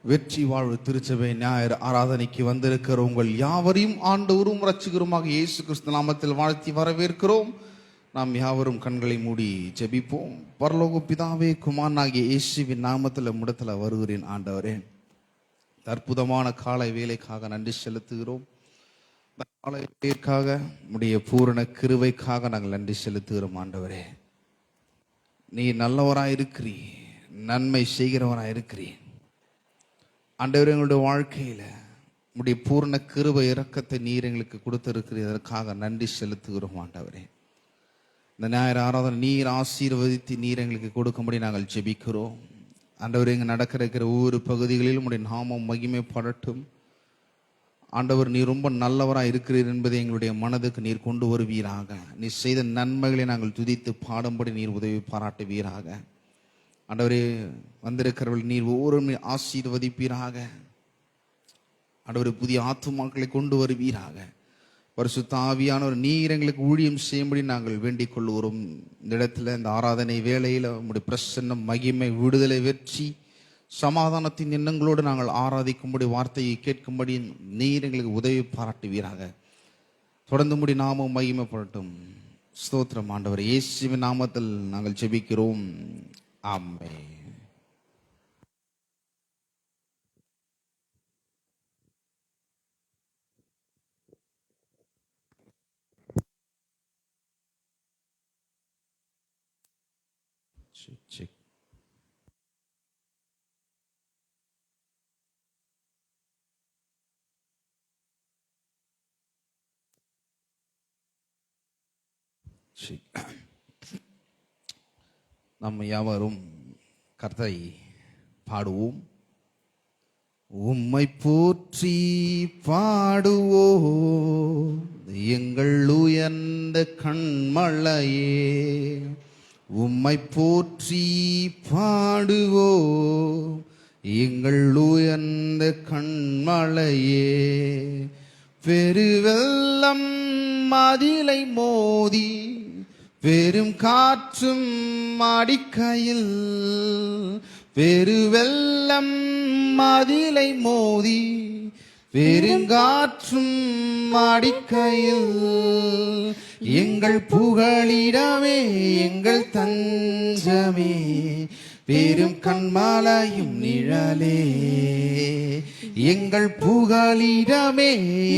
வெற்றி வாழ்வு திருச்சபை ஞாயிறு ஆராதனைக்கு வந்திருக்கிற உங்கள் யாவரையும் ஆண்டவரும் இரட்சகருமாக இயேசு கிறிஸ்து நாமத்தில் வாழ்த்தி வரவேற்கிறோம். நாம் யாவரும் கண்களை மூடி ஜெபிப்போம். பரலோக பிதாவே, குமாரனாகிய இயேசுவின் நாமத்தில் முடத்தில் வருகிறேன். ஆண்டவரே, அற்புதமான காலை வேலைக்காக நன்றி செலுத்துகிறோம். காலை வேலைக்காக உடைய பூரண கிருபைக்காக நாங்கள் நன்றி செலுத்துகிறோம். ஆண்டவரே, நீ நல்லவராய் இருக்கிறீ, நன்மை செய்கிறவராய் இருக்கிறீர். ஆண்டவரே, எங்களுடைய வாழ்க்கையில உடைய பூர்ண கிருபை இரக்கத்தை நீர் எங்களுக்கு கொடுத்திருக்கிறதற்காக நன்றி செலுத்துகிறோம். ஆண்டவரே, இந்த ஞாயிறு ஆராதனை நீர் ஆசீர்வதித்து நீர் எங்களுக்கு கொடுக்கும்படி நாங்கள் ஜெபிக்கிறோம். ஆண்டவர், இங்கே நடக்கிற ஒவ்வொரு பகுதிகளிலும் உடைய நாமம் மகிமைப்படட்டும். ஆண்டவர், நீர் ரொம்ப நல்லவராக இருக்கிறீர் என்பதை எங்களுடைய மனதுக்கு நீர் கொண்டு வருவீராக. நீர் செய்த நன்மைகளை நாங்கள் துதித்து பாடும்படி நீர் உதவி பாராட்டுவீராக. ஆண்டவரே, வந்திருக்கிறவர்கள் நீர் ஒவ்வொரு ஆசீர்வதிப்பீராக. ஆண்டவரே, புதிய ஆத்துமாக்களை கொண்டு வருவீராக. பரிசுத்த ஆவியானவர் நீர் எங்களுக்கு ஊழியம் செய்யும்படி நாங்கள் வேண்டிக் கொள்கிறோம். இந்த இடத்துல இந்த ஆராதனை வேளையில் உங்களுடைய பிரசன்னம், மகிமை, விடுதலை, வெற்றி, சமாதானத்தின் எண்ணங்களோடு நாங்கள் ஆராதிக்கும்படி, வார்த்தையை கேட்கும்படி நீர் எங்களுக்கு உதவி பாராட்டுவீராக. தொடர்ந்து முடி நாமும் மகிமைப்படட்டும். ஸ்தோத்திரம் ஆண்டவர், இயேசுவின் நாமத்தில் நாங்கள் ஜெபிக்கிறோம். ஆமென். Check. நம்ம யாவரும் கர்த்தரை பாடுவோம். உம்மை போற்றி பாடுவோம் எங்கள் உயர்ந்த கண்மலையே. உம்மை போற்றி பாடுவோம் எங்கள் உயர்ந்த கண்மலையே. பெருவெள்ளம் மதிலை மோதி பெரும் காற்றும் அடிக்கையில், பெருவெள்ளம் மதிலை மோதி பெருங்காற்றும் அடிக்கையில், எங்கள் புகழிடமே எங்கள் தஞ்சமே, பெரும் கண்மலையும் நிழலே. எங்கள் புகழிடமே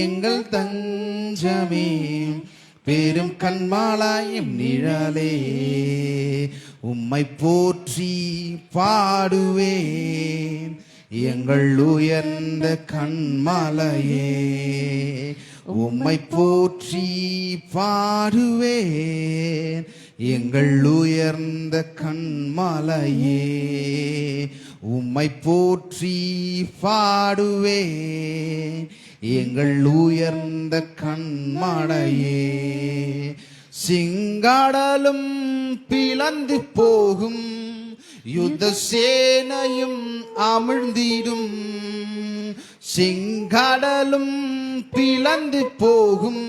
எங்கள் தஞ்சமே, பெரும் கண்மலையும் நிழலே. உம்மை போற்றி பாடுவேன் எங்கள் உயர்ந்த கண்மலையே. உம்மை போற்றி பாடுவேன் எங்கள் உயர்ந்த கண்மலையே. உம்மை போற்றி பாடுவேன் எங்கள் உயர்ந்த கண்மலையே. சிங்கடலும் பிளந்து போகும், யுத்த சேனையும் அமிழ்ந்திடும். சிங்கடலும் பிளந்து போகும்,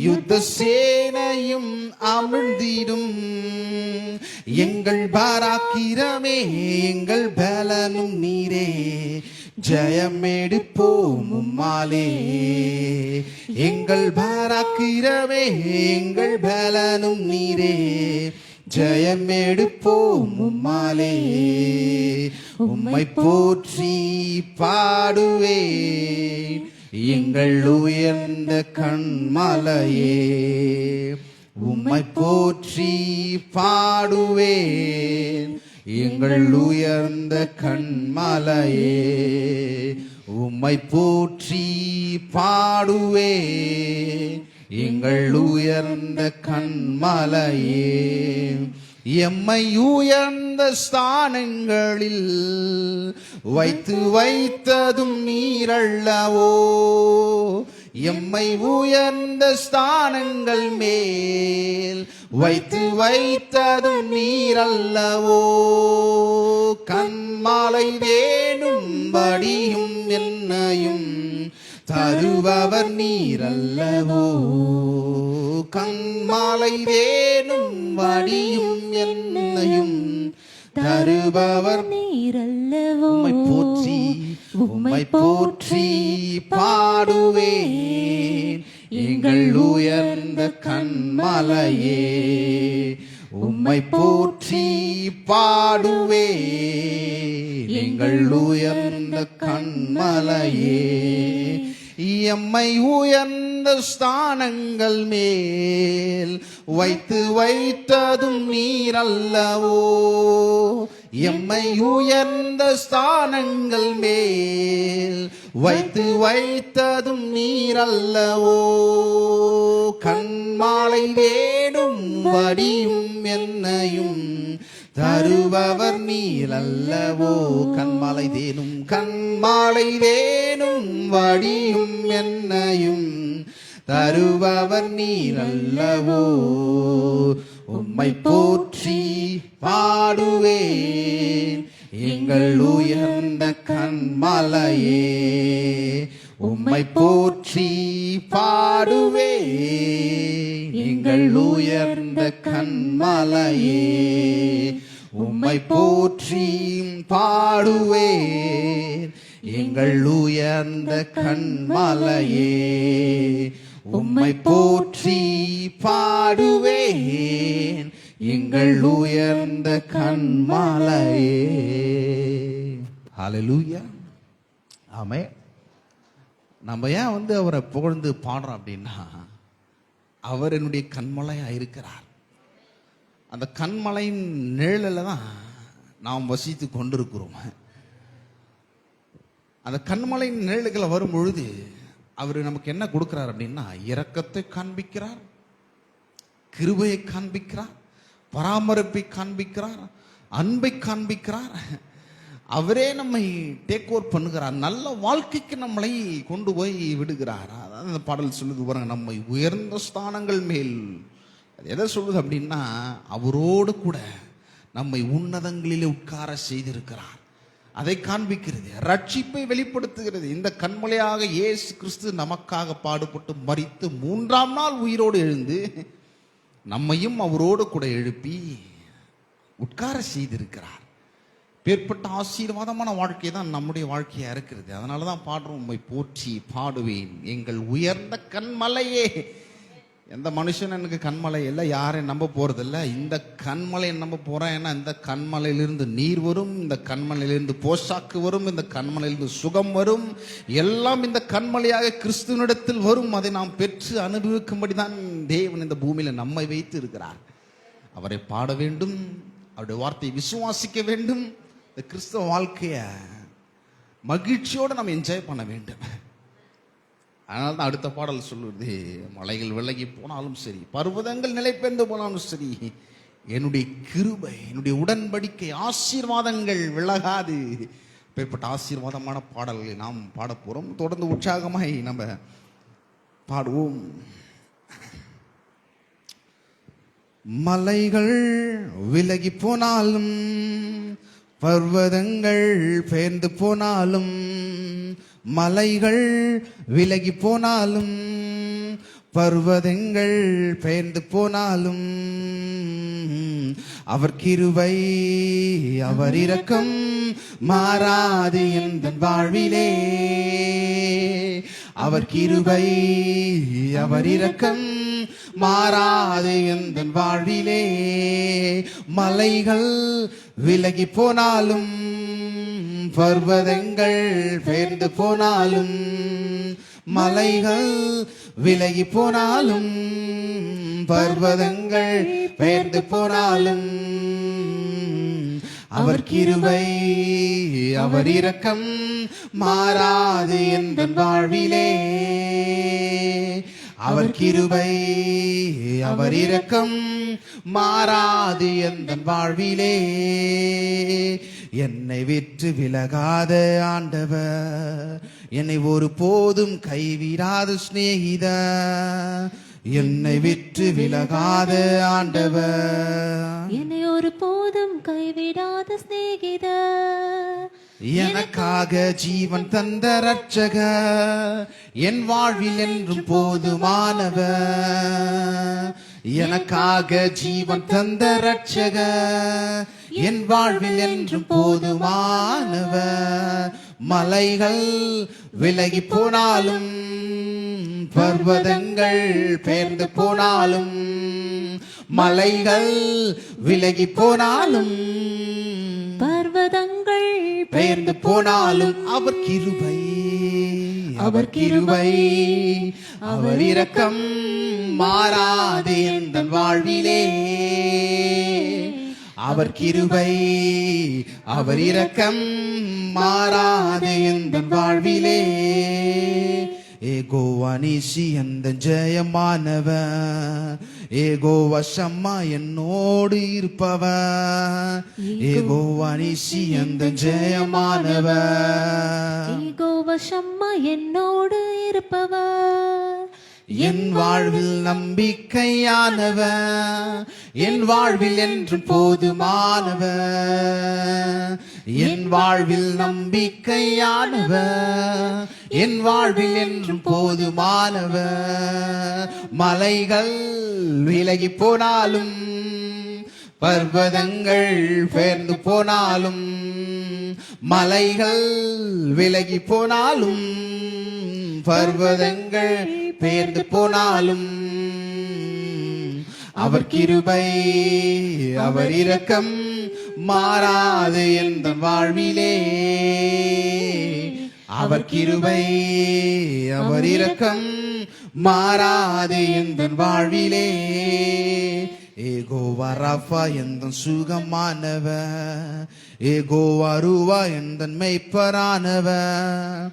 யுத்த சேனையும் அமிழ்ந்திடும். எங்கள் பாராக்கிரமே எங்கள் பலனும் நீரே, ஜெயமெடுப்போம் உம்மாலே. எங்கள் பாராக்கிரமே எங்கள் பலனும் நீரே, ஜெயமெடுப்போம் உம்மாலே. உம்மை போற்றி பாடுவேன் எங்கள் உயர்ந்த கண்மலையே. உம்மை போற்றி பாடுவேன் எங்கள் உயர்ந்த கண்மலையே. உம்மை போற்றி பாடுவேன் எங்கள் உயர்ந்த கண்மலையே. எம்மை உயர்ந்த ஸ்தானங்களில் வைத்து வைத்ததும் நீரல்லவோ. எம்மை உயர்ந்த ஸ்தானங்கள் மேல் வைத்து வைத்ததும் நீரல்லவோ. கண்மாலை வேணும் படியும் என்னையும் தருபவர் நீரல்லவோ. கண்மாலை வேணும் வடியும் என்னையும் தருபவர் நீரல்லவோ. உம்மை போற்றி உம்மை போற்றி பாடுவேன் எங்கள் உயர்ந்த கன்மலையே. உம்மை போற்றி பாடுவேன் எங்கள் உயர்ந்த கன்மலையே. எம்மை உயர்ந்த ஸ்தானங்கள் மேல் வைத்ததும் நீரல்லவோ. எம்மை உயர்ந்த ஸ்தானங்கள் மேல் வைத்ததும் நீரல்லவோ. கண்மாலை வேணும் வடியும் என்னையும் தருபவர் நீரல்லவோ. கண்மாலை தேனும் கண்மாலை வேணும் வடியும் என்னையும் தருபவர் நீரல்லவோ. உம்மை போற்றி பாடுவேன் எங்கள் உயர்ந்த கன்மலையே. உம்மை போற்றி பாடுவேன் எங்கள் உயர்ந்த கன்மலையே. உம்மை போற்றி பாடுவேன் எங்கள் உயர்ந்த கன்மலையே. உம்மை போற்றி பாடுவேன் எங்கள் உயர்ந்த கன்மலையே. ஹல்லேலூயா. ஆமென். நம்ம ஏன் அவரை புகழ்ந்து பாடுறோம் அப்படின்னா, அவர் என்னுடைய கன்மலையா இருக்கிறார். அந்த கன்மலையின் நிழலில் தான் நாம் வசித்து கொண்டிருக்கிறோம். அந்த கன்மலையின் நிழல்களை வரும் பொழுது அவர் நமக்கு என்ன கொடுக்கிறார் அப்படின்னா, இரக்கத்தை காண்பிக்கிறார், கிருபையை காண்பிக்கிறார், பராமரிப்பை காண்பிக்கிறார், அன்பை காண்பிக்கிறார். அவரே நம்மை டேக் ஓவர் பண்ணுகிறார், நல்ல வாழ்க்கைக்கு நம்மளை கொண்டு போய் விடுகிறார். அதான் அந்த பாடல் சொல்லுது பாருங்க, நம்மை உயர்ந்த ஸ்தானங்கள் மேல். அது எதை சொல்லுது அப்படின்னா, அவரோடு கூட நம்மை உன்னதங்களிலே உட்கார செய்திருக்கிறார். அதை காண்பிக்கிறது, ரட்சிப்பை வெளிப்படுத்துகிறது. இந்த கன்மலையாக இயேசு கிறிஸ்து நமக்காக பாடுபட்டு மரித்து 3ஆம் நாள் உயிரோடு எழுந்து நம்மையும் அவரோடு கூட எழுப்பி உட்கார செய்திருக்கிறார். பேர்பட்ட ஆசீர்வாதமான வாழ்க்கை தான் நம்முடைய வாழ்க்கையா இருக்கிறது. அதனால தான் பாடுறோம், உம்மை போற்றி பாடுவேன் எங்கள் உயர்ந்த கன்மலையே. எந்த மனுஷன் எனக்கு கண்மலை இல்லை, யாரையும் நம்ப போறதில்ல. இந்த கண்மலையை நம்ப போறேன். ஏன்னா இந்த கண்மலையிலிருந்து நீர் வரும், இந்த கண்மலையிலிருந்து போஷாக்கு வரும், இந்த கண்மலையிலிருந்து சுகம் வரும். எல்லாம் இந்த கண்மலையாக கிறிஸ்துவனிடத்தில் வரும். அதை நாம் பெற்று அனுபவிக்கும்படி தான் தேவன் இந்த பூமியில நம்மை வைத்து இருக்கிறார். அவரை பாட வேண்டும், அவருடைய வார்த்தையை விசுவாசிக்க வேண்டும். இந்த கிறிஸ்தவ வாழ்க்கைய மகிழ்ச்சியோடு நாம் என்ஜாய் பண்ண வேண்டும். அதனால தான் அடுத்த பாடல் சொல்லுவது, மலைகள் விலகி போனாலும் சரி, பர்வதங்கள் நிலை பெயர்ந்து போனாலும் சரி, என்னுடைய கிருபை, என்னுடைய உடன்படிக்கை, ஆசீர்வாதங்கள் விலகாது. இப்பேற்பட்ட ஆசீர்வாதமான பாடல்களை நாம் பாட போறோம். தொடர்ந்து உற்சாகமாய் நம்ம பாடுவோம். மலைகள் விலகி போனாலும், பர்வதங்கள் பெயர்ந்து போனாலும், மலைகள் விலகி போனாலும், பர்வதங்கள் பெயர்ந்து போனாலும், அவர் கிருபை அவர் இரக்கம் மாறாது எந்தன் வாழ்விலே. அவர் கிருபை அவர் இரக்கம் மாறாது எந்தன் வாழ்விலே. மலைகள் விலகி போனாலும், பர்வதங்கள் பெயர்ந்து போனாலும், மலைகள் விலகி போனாலும், பர்வதங்கள் பெயர்ந்து போனாலும், அவர் கிருபை அவர் இரக்கம் மாறாது எந்தன் வாழ்விலே. அவர் கிருபை அவர் இரக்கம் மாறாது எந்தன் வாழ்விலே. என்னை விட்டு விலகாத ஆண்டவர், என்னை ஒரு போதும் கைவிடாத சிநேகிதர். என்னை விட்டு விலகாத ஆண்டவர், என்னை ஒரு போதும் கைவிடாத சிநேகிதர். எனக்காக ஜீவன் தந்த ரட்சகர், என் வாழ்வில் என்றும் போதுமானவர். எனக்காக ஜீவன் தந்த ரட்சகர், என் வாழ்வில் என்றும் போதுமானவர். மலைகள் விலகி போனாலும் பர்வதங்கள் பெயர்ந்து போனாலும் மலைகள் விலகி போனாலும் பர்வதங்கள் பெயர்ந்து போனாலும் அவர் கிருபை அவர் இரக்கம் மாறாது எந்தன் வாழ்விலே அவர் கிருபை அவர் இரக்கம் மாறாது எந்தன் வாழ்விலே ஏகோவா நீசி அந்த ஜெயமானவன் ஏகோவா ஷம்மா என்னோடு இருப்பவன் ஏகோவா நீசி அந்த ஜெயமானவன் ஏகோவா ஷம்மா என்னோடு இருப்பவர் என் வாழ்வில் நம்பிக்கையானவன் என் வாழ்வில் என்றும் போதுமானவன் என் வாழ்வில் நம்பிக்கையானவன் என் வாழ்வில் என்றும் போதுமானவன் மலைகள் விலகி போனாலும் பர்வதங்கள் பெயர்ந்து போனாலும் மலைகள் விலகி போனாலும் பர்வதங்கள் பெயர்ந்து போனாலும் அவர் கிருபை அவர் இரக்கம் மாறாது எந்த வாழ்விலே அவர் கிருபை அவர் இரக்கம் மாறாது எந்த வாழ்விலே ஏகோவா ராஃபா எந்தன் சுகமானவன் ஏகோவா ரூவா எந்தன் மெய்ப்பரானவன்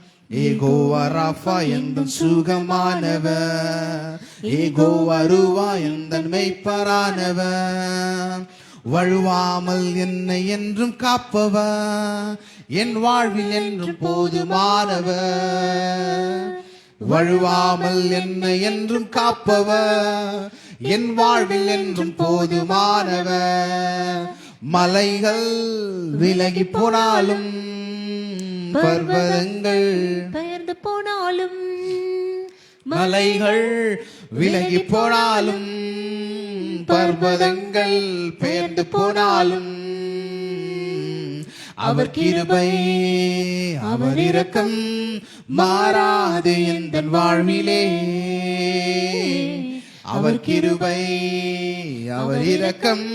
ஏகோவா ராஃபா எந்தன் சுகமானவன் ஏகோவா ரூவா எந்தன் மெய்ப்பரானவன் வழுவாமல் என்னை என்றும் காப்பவன் என் வாழ்வில் என்றும் போதுமானவன் வழுவாமல் என்னை என்றும் காப்பவர் என் வாழ்வில் என்றும் போதுமானவர் மலைகள் விலகி போனாலும் பர்வதங்கள் பெயர்ந்து போனாலும் மலைகள் விலகி போனாலும் பர்வதங்கள் பெயர்ந்து போனாலும் அவர் கிருபை அவர் இரக்கம் மாறாது எந்தன் வாழ்விலே அவர் கிருபை அவர் இரக்கம்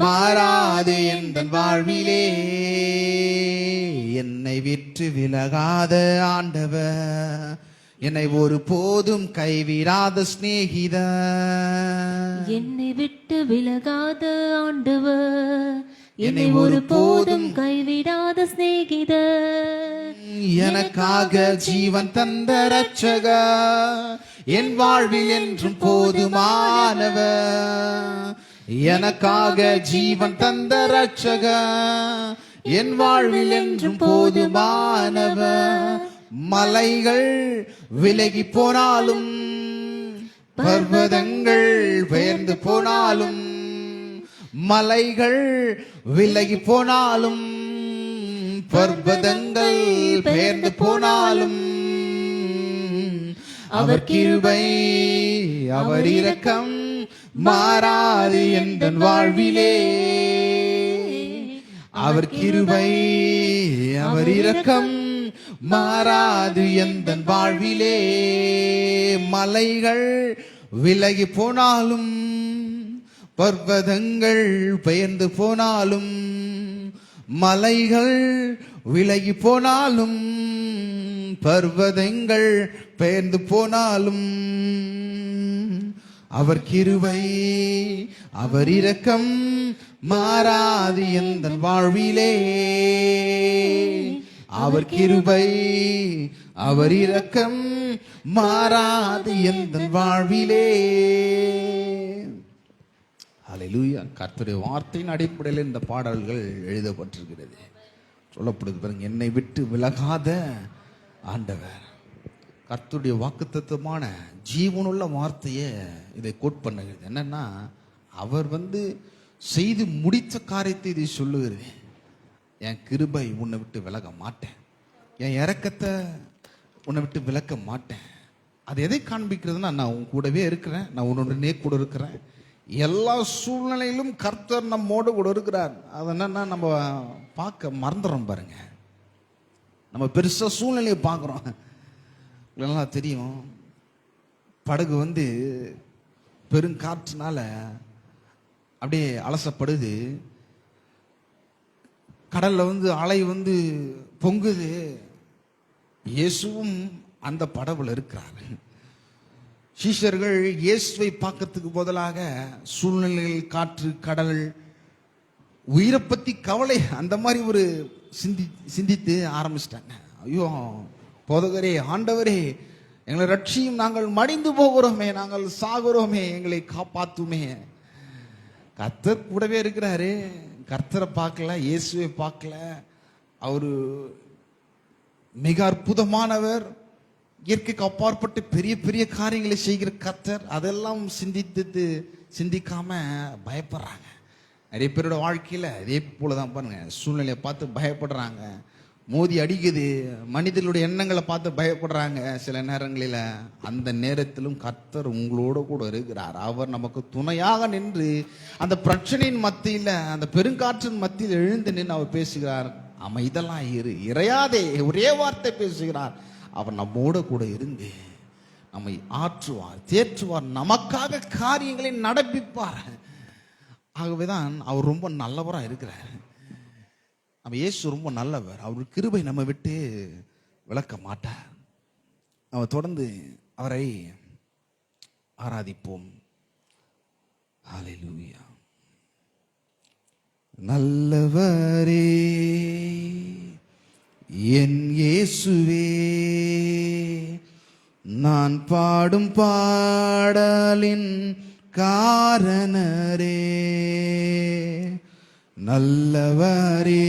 மாறாது எந்தன் வாழ்விலே என்னை விட்டு விலகாத ஆண்டவர் என்னை ஒரு போதும் கைவிடாத சிநேகிதர் என்னை விட்டு விலகாத ஆண்டவர் என்னை ஒரு போதும் கைவிடாத சிநேகிதர் எனக்காக ஜீவன் தந்த ரட்சகர் என் வாழ்வில் என்றும் போதுமானவர் எனக்காக ஜீவன் தந்த ரட்சகர் என் வாழ்வில் என்றும் போதுமானவர் மலைகள் விலகி போனாலும் பர்வதங்கள் பெயர்ந்து போனாலும் மலைகள் விலகி போனாலும் பர்வதங்கள் பெயர்ந்து போனாலும் அவர் கிருபை அவர் இரக்கம் மாறாது எந்தன் வாழ்விலே அவர் கிருபை அவர் இரக்கம் மாறாது எந்தன் வாழ்விலே மலைகள் விலகி போனாலும் பர்வதங்கள் பெயர்ந்து போனாலும் மலைகள் விலகி போனாலும் பர்வதங்கள் பெயர்ந்து போனாலும் அவர் கிருபை அவர் இரக்கம் மாறாது எந்தன் வாழ்விலே அவர் கிருபை அவர் இரக்கம் மாறாது எந்தன் வாழ்விலே. ஹல்லேலூயா. கர்த்தருடைய வார்த்தையின் அடிப்படையில் இந்த பாடல்கள் எழுதப்பட்டிருக்கிறது. சொல்லப்படுது பாருங்க, என்னை விட்டு விலகாத ஆண்டவர். கர்த்தருடைய வாக்குத்தத்தமான ஜீவனுள்ள வார்த்தையை இதை கோட் பண்ணுகிறது. என்னன்னா, அவர் செய்து முடித்த காரியத்தை இதை சொல்லுகிறது. என் கிருபை உன்னை விட்டு விலக மாட்டேன், என் இரக்கத்தை உன்னை விட்டு விலக்க மாட்டேன். அது எதை காண்பிக்கிறதுனா, நான் உன் கூடவே இருக்கிறேன், நான் உன்னுடனே கூட இருக்கிறேன், எல்லா சூழ்நிலையிலும் கர்த்தர் நம்மோடு கூட இருக்கிறார். அது என்னன்னா நம்ம பார்க்க மறந்துடுறோம் பாருங்க. நம்ம பெருசா சூழ்நிலையை பார்க்குறோம். நல்லா தெரியும், படகு பெருங்காற்றுனால அப்படியே அலசப்படுது. கடல்ல அலை பொங்குது. இயேசுவும் அந்த படகுல இருக்கிறார். சீஷர்கள் இயேசுவை பார்க்கறதுக்கு பதிலாக சூழ்நிலைகள், காற்று, கடல், உயிரை பத்தி கவலை அந்த மாதிரி ஒரு சிந்தித்து ஆரம்பிச்சிட்டாங்க. ஐயோ போதகரே, ஆண்டவரே, எங்களை ரட்சியும், நாங்கள் மடிந்து போகிறோமே, நாங்கள் சாகுறோமே, எங்களை காப்பாத்துமே. கர்த்தர் கூடவே இருக்கிறாரு. கர்த்தரை பார்க்கல, இயேசுவை பார்க்கல. அவரு மிக அற்புதமானவர், இயற்கைக்கு அப்பாற்பட்டு பெரிய பெரிய காரியங்களை செய்கிற கர்த்தர். அதெல்லாம் சிந்திக்காம பயப்படுறாங்க. நிறைய பேரோட வாழ்க்கையில அதே போலதான் பாருங்க. சூழ்நிலையை பார்த்து பயப்படுறாங்க, மோதி அடிக்குது. மனிதர்களுடைய எண்ணங்களை பார்த்து பயப்படுறாங்க சில நேரங்களில். அந்த நேரத்திலும் கர்த்தர் உங்களோட கூட இருக்கிறார். அவர் நமக்கு துணையாக நின்று அந்த பிரச்சனையின் மத்தியில், அந்த பெருங்காற்றின் மத்தியில் எழுந்து நின்று அவர் பேசுகிறார். அமைதலாம் இரு, இறையாதே, ஒரே வார்த்தை பேசுகிறார். அவர் நம்மோட கூட இருந்து நம்மை ஆற்றுவார், தேற்றுவார், நமக்காக காரியங்களை நடப்பிப்பார். ஆகவேதான் அவர் ரொம்ப நல்லவராக இருக்கிறார். நம்ம இயேசு ரொம்ப நல்லவர். அவர் கிருபை நம்ம விட்டு விளக்க மாட்டார். நம்ம தொடர்ந்து அவரை ஆராதிப்போம். ஹல்லேலூயா. நல்லவரே என் இயேசுவே, நான் பாடும் பாடலின் காரணரே. நல்லவரே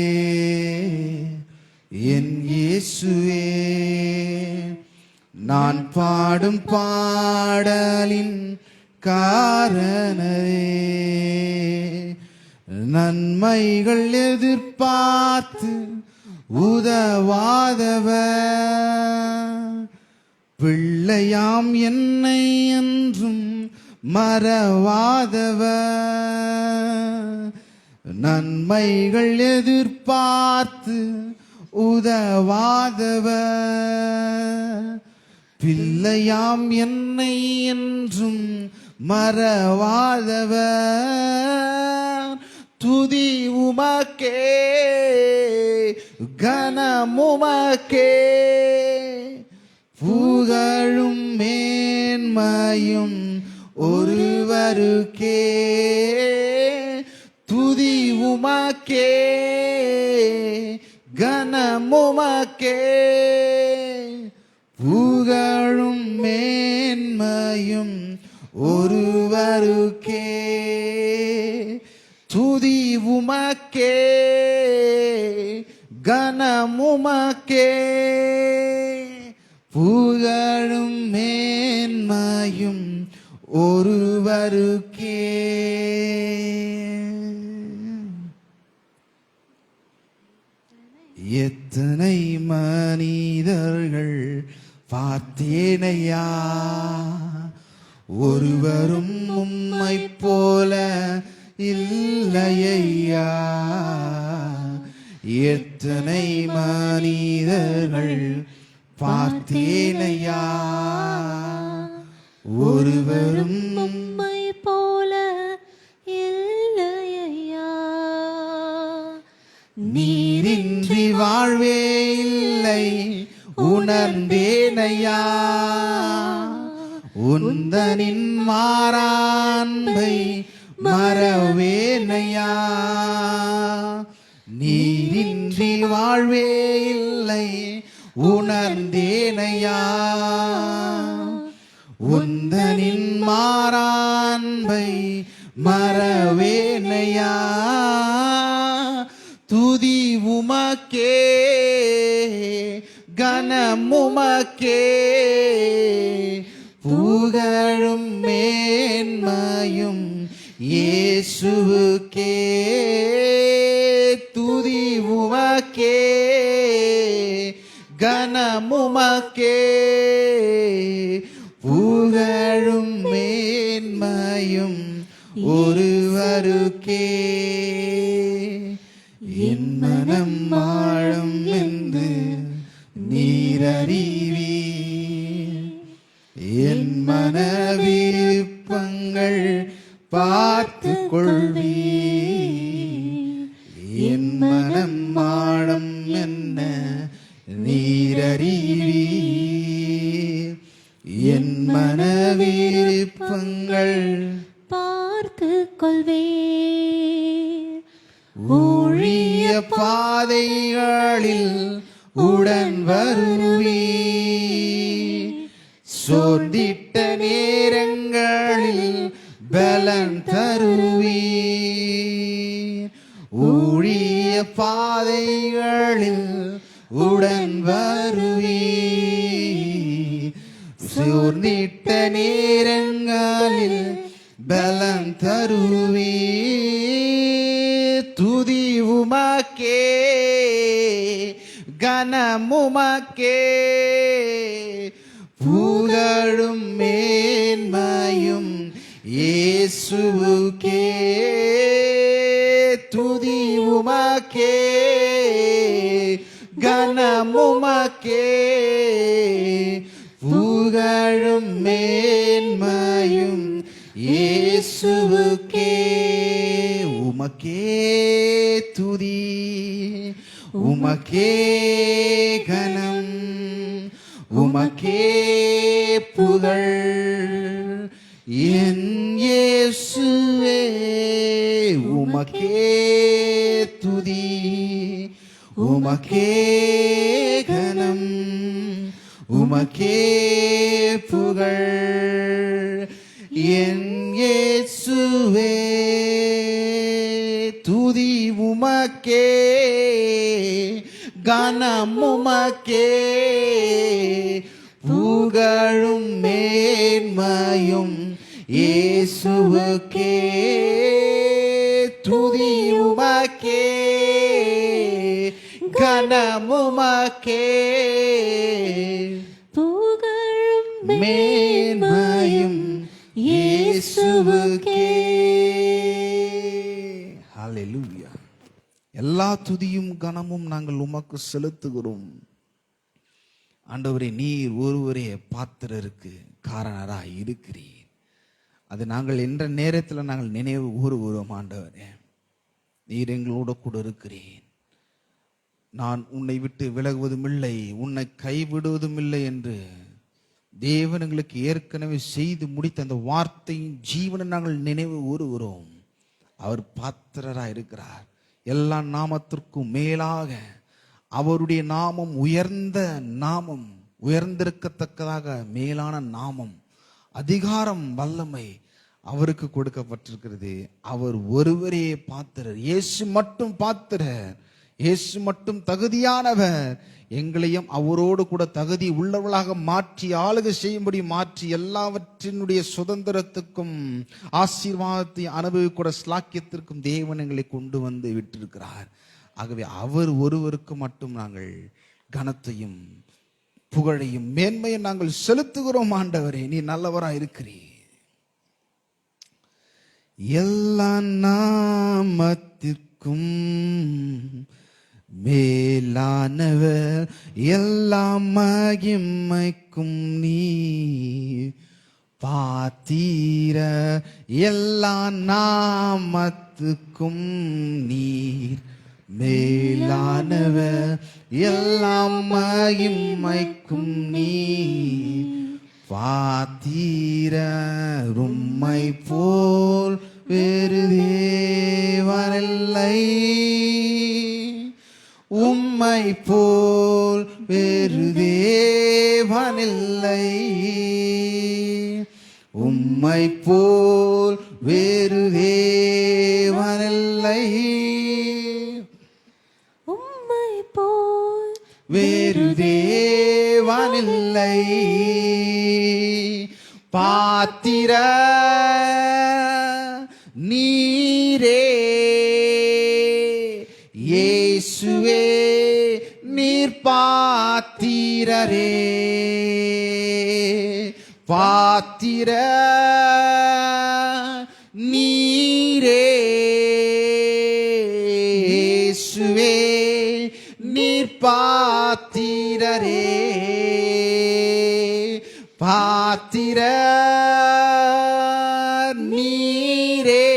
என் இயேசுவே, நான் பாடும் பாடலின் காரணரே. நன்மைகள் எதிர்பார்த்து உதவாதவர், பிள்ளையாம் என்னை என்றும் மறவாதவர். நன்மைகள் எதிர்பார்த்து உதவாதவர், பிள்ளையாம் என்னை என்றும் மறவாதவர். துதி உமக்கே, கனமுமக்கே, புகழும் மேன்மையும் ஒருவருக்கே. துதி உமக்கே, கனமுமக்கே, புகழும் மேன்மையும் ஒருவருக்கே. துதி உமக்கே, கனமுமக்கே, புகழும் மேன்மையும் ஒருவருக்கே. எத்தனை மனிதர்கள் பார்த்தேனையா, ஒருவரும் உம்மை போல இல்லையா. எத்தனை மனிதர்கள் பார்த்தேனையா, ஒருவரும் உம்மை போல இல்லையா. நீரின்றி வாழ்வே இல்லை உணர்ந்தேனையா, உந்தனின் மாறான்பை மறவேனையா. நீரின்றி வாழ்வே இல்லை உணர்ந்தேனையா, உந்தனின் மாறான்பை மறவேனையா. துதி உமக்கே, கனமுமக்கே, புகழும் மேன்மையும் இயேசுவுக்கே. துதி உமக்கே, கனமுமக்கே, புகழும் மேன்மையும் ஒருவருக்கே. என் மனம் வாழும் என்று நீரறிவீர். என் மன விருப்பங்கள் பார்த்து கொள்வீர். என் மனம் மாடம் என்ன நீரறிவீர். என் மன விருப்பங்கள் பார்த்து கொள்வேன். ஊழிய பாதைகளில் உடன் வருவீர். சோர்ந்திட்ட நேரங்களில் பலன் தருவீர். ஊழிய பாதைகளில் உடன் வருவீர். சோர்ந்திட்ட நேரங்களில் பலன் தருவீர். துதி உமக்கே கனமுமக்கே புகழும் மேன்மையும் இயேசுவுக்கே. துதி உமக்கே கனமுமக்கே புகழும் மேன்மையும் இயேசுவுக்கே. உமக்கே துதி உமக்கே கனம் உமக்கே புகழ் என் இயேசுவே. உமக்கே துதி உமக்கே கனம் உமக்கே புகழ் என் இயேசுவே. துதி உமக்கே கனம் உமக்கே புகழும் மேன்மையும் இயேசுவுக்கே. துதி உமக்கே கனம் உமக்கே புகழும் மேன்மையும் இயேசுவுக்கே. ஹல்லேலூயா. எல்லா துதியும் கனமும் நாங்கள் உமக்கு செலுத்துகிறோம். ஆண்டவரே, நீர் ஒருவரே பாத்திரருக்கு காரணராய் இருக்கிறீர். அது நாங்கள் என்ற நேரத்தில் நாங்கள் நினைவு கூறுகிறோம். ஆண்டவரே, நீர் எங்களோட கூட இருக்கிறேன். நான் உன்னை விட்டு விலகுவதும் இல்லை, உன்னை கைவிடுவதும் இல்லை என்று தேவன் எங்களுக்கு ஏற்கனவே செய்து முடித்த அந்த வார்த்தையின் ஜீவனை நாங்கள் நினைவு கூறுகிறோம். அவர் பாத்திரராய் இருக்கிறார். எல்லா நாமத்திற்கும் மேலாக அவருடைய நாமம் உயர்ந்த நாமம், உயர்ந்திருக்கத்தக்கதாக மேலான நாமம், அதிகாரம், வல்லமை அவருக்கு கொடுக்கப்பட்டிருக்கிறது. அவர் ஒருவரே பாத்திரர். இயேசு மட்டும் பாத்திரர். இயேசு மட்டும் தகுதியானவர். எங்களையும் அவரோடு கூட தகுதி உள்ளவர்களாக மாற்றி ஆளுகை செய்யும்படி மாற்றி எல்லாவற்றினுடைய சுதந்திரத்துக்கும் ஆசீர்வாதத்தை அனுபவிக்கூட ஸ்லாக்கியத்திற்கும் தேவன் எங்களை கொண்டு வந்து விட்டிருக்கிறார். ஆகவே அவர் ஒருவருக்கு மட்டும் நாங்கள் கனத்தையும் புகழையும் மேன்மையும் நாங்கள் செலுத்துகிறோம். ஆண்டவரே, நீ நல்லவராய் இருக்கிறீர். எல்லா நாமத்திற்கும் மேலானவர், எல்லா மகிமைக்கும் நீ பாத்திர, எல்லா நாமத்துக்கும் நீர் மேலானவர், எல்லா மகிமைக்கும் நீ பாத்திர. உம்மை போல் வேறு தேவனில்லை, உம்மை போல் வேறு தேவனில்லை, உம்மை போல் வேறு தேவனில்லை, உம்மை போல் வேறு தேவனில்லை. பாத்திர நீரே இயேசுவே, நீர் பாத்திரரே. பாத்திர நீரே இயேசுவே, நீர் பாத்திரரே. பாத்திர நீரே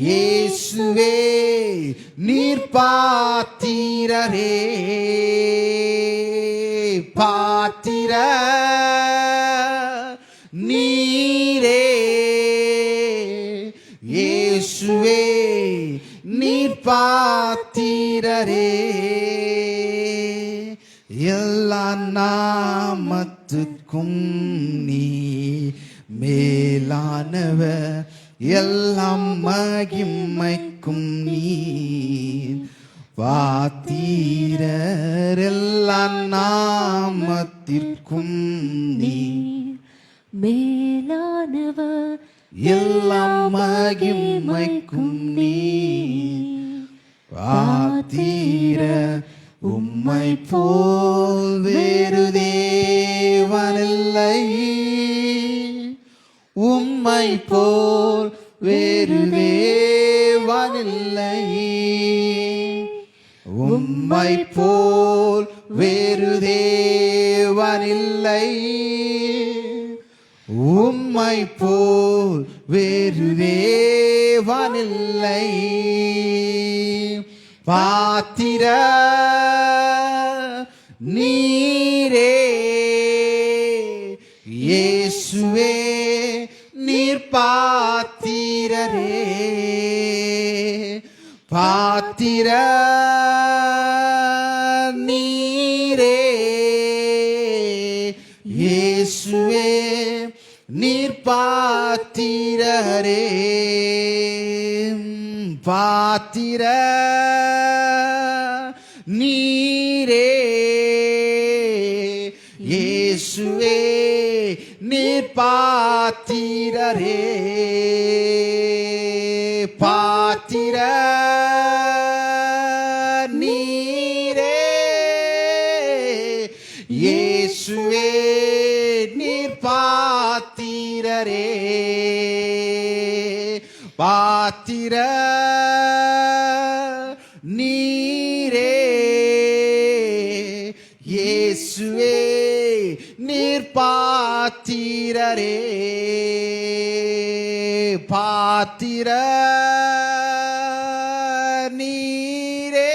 இயேசுவே நீர் பாத்திரரே பாத்திர நீரே இயேசுவே நீர் பாத்திரரே எல்லா நாமத்துக்கும் நீ மேலானவர் எல்லாம் மகிமைக்கும் நீ பாத்திரர் எல்லா நாமத்திற்கும் நீ மேலானவர் எல்லாம் மகிமைக்கும் நீ பாத்திர உம்மை போல் வேறு தேவனில்லை உம்மை போல் வேறு தேவனில்லை உம்மை போல் வேறு தேவனில்லை உம்மை போல் வேறு தேவனில்லை பாத்திர நீரே இயேசுவே நீர் பாத்திரரே பாத்திர நீரே இயேசுவே நீர் பாத்திரரே பாத்திர நீரே இயேசுவே நீர் பாத்திரரே பாத்திர நீரே இயேசுவே நீர் பாத்திரரே பாத்திர நீரே இயேசுவே நீர் பாத்திரரே பாத்திர நீரே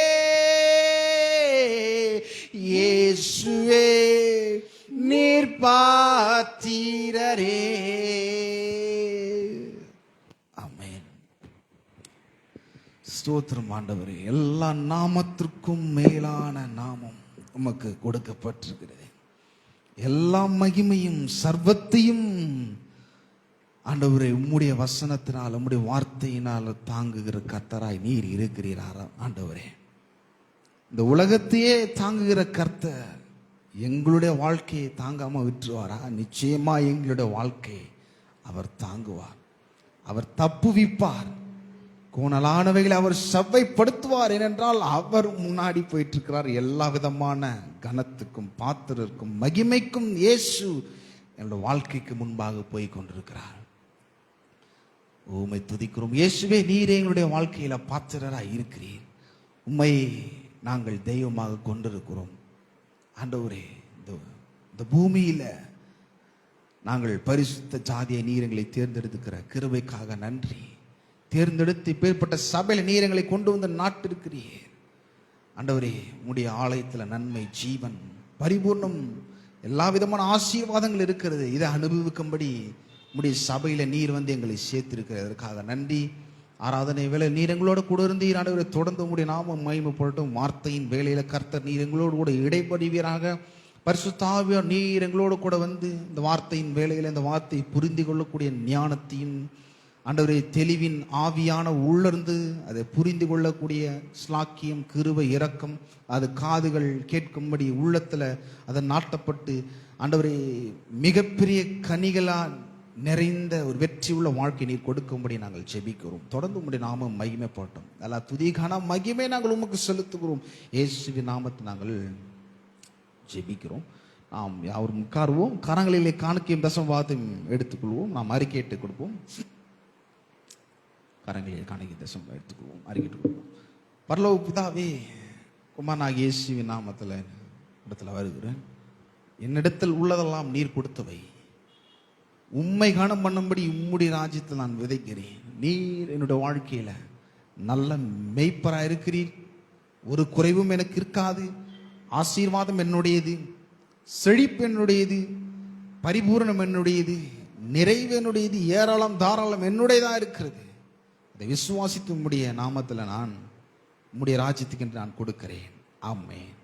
இயேசுவே நீர் பாத்திரரே ஆமென். ஸ்தோத்திரம் ஆண்டவரே. எல்லா நாமத்திற்கும் மேலான நாமம் உமக்கு கொடுக்கப்பட்டிருக்கிறது. எல்லா மகிமையும் சர்வத்தையும் ஆண்டவரே உம்முடைய வசனத்தினால் உம்முடைய வார்த்தையினால் தாங்குகிற கர்த்தராய் நீர் இருக்கிறீர் ஆண்டவரே. இந்த உலகத்தையே தாங்குகிற கர்த்தர் எங்களுடைய வாழ்க்கையை தாங்காம விட்டுருவாரா? நிச்சயமா எங்களுடைய வாழ்க்கையை அவர் தாங்குவார். அவர் தப்புவிப்பார். கோணலானவைகளை அவர் செவ்வைப்படுத்துவார். ஏனென்றால் அவர் முன்னாடி போயிட்டு இருக்கிறார். எல்லா விதமான கனத்துக்கும் பாத்திரருக்கும் மகிமைக்கும் இயேசு என்னோட வாழ்க்கைக்கு முன்பாக போய் கொண்டிருக்கிறார். உம்மை துதிக்கிறோம் இயேசுவே. நீரே எங்களுடைய வாழ்க்கையில பாத்திரராய் இருக்கிறீர். உம்மை நாங்கள் தெய்வமாக கொண்டிருக்கிறோம் ஆண்டவரே. இந்த பூமியில நாங்கள் பரிசுத்த ஜாதியை நீர் எங்களை தேர்ந்தெடுத்துக்கிற கிருபைக்காக நன்றி. தேர்ந்தெடுத்து இப்பேற்பட்ட சபையில நீர் எங்களை கொண்டு வந்து நாட்டிருக்கிறீர் ஆண்டவரே. உம்முடைய ஆலயத்தில் நன்மை, ஜீவன், பரிபூர்ணம், எல்லா விதமான ஆசீர்வாதங்கள் இருக்கிறது. இதை அனுபவிக்கும்படி உம்முடைய சபையில நீர் வந்து எங்களை சேர்த்திருக்கிறதற்காக நன்றி. ஆராதனை வேலை நீர் எங்களோட கூட இருந்தீர் ஆண்டவரே. தொடர்ந்து உம்முடைய நாமம் மகிமைப்படட்டும். வார்த்தையின் வேலையில கர்த்தர் நீர் எங்களோடு கூட இடைப்படுவீராக. பரிசுத்த ஆவியார் நீர் எங்களோடு கூட வந்து இந்த வார்த்தையின் வேலையில இந்த வார்த்தையை புரிந்து கொள்ளக்கூடிய ஞானத்தையும் ஆண்டவரே தெளிவின் ஆவியான உள்ளிருந்து அதை புரிந்து கொள்ளக்கூடிய ஸ்லாக்கியம், கிருபை, இரக்கம் அது காதுகள் கேட்கும்படி உள்ளத்துல அதை நாட்டப்பட்டு ஆண்டவரே மிகப்பெரிய கனிகளா நிறைந்த ஒரு வெற்றி உள்ள வாழ்க்கை நீர் கொடுக்கும்படி நாங்கள் ஜெபிக்கிறோம். தொடர்ந்து உம்முடைய நாமம் மகிமைப்பட்டோம். எல்லா துதிக்கான மகிமை நாங்கள் உமக்கு செலுத்துகிறோம். இயேசுவின் நாமத்தை நாங்கள் ஜெபிக்கிறோம். நாம் யாரும் உட்காருவோம். கரங்களிலே காணிக்கையும் தசமபாகத்தையும் எடுத்துக்கொள்வோம். நாம் அறிக்கையிட்டு கொடுப்போம். கரங்களிலே காணிக்கை தசம் எடுத்துக்கொள்வோம். அறிக்கையிட்டு கொடுப்போம். பரலோக பிதாவே, குமாரனாகிய இயேசுவின் நாமத்தில் இடத்துல வருகிறேன். என்னிடத்தில் உள்ளதெல்லாம் நீர் கொடுத்தவை. உம்மை காணம் பண்ணும்படி உம்முடைய ராஜ்யத்தில் நான் விதைக்கிறேன். நீர் என்னுடைய வாழ்க்கையில நல்ல மெய்ப்பராக இருக்கிறீர். ஒரு குறைவும் எனக்கு இருக்காது. ஆசீர்வாதம் என்னுடையது, செழிப்பு என்னுடையது, பரிபூரணம் என்னுடையது, நிறைவு என்னுடையது, ஏராளம் தாராளம் என்னுடையதாக இருக்கிறது. இதை விசுவாசித்து உம்முடைய நாமத்தில் நான் உம்முடைய ராஜ்யத்துக்கு நான் கொடுக்கிறேன். ஆமென்.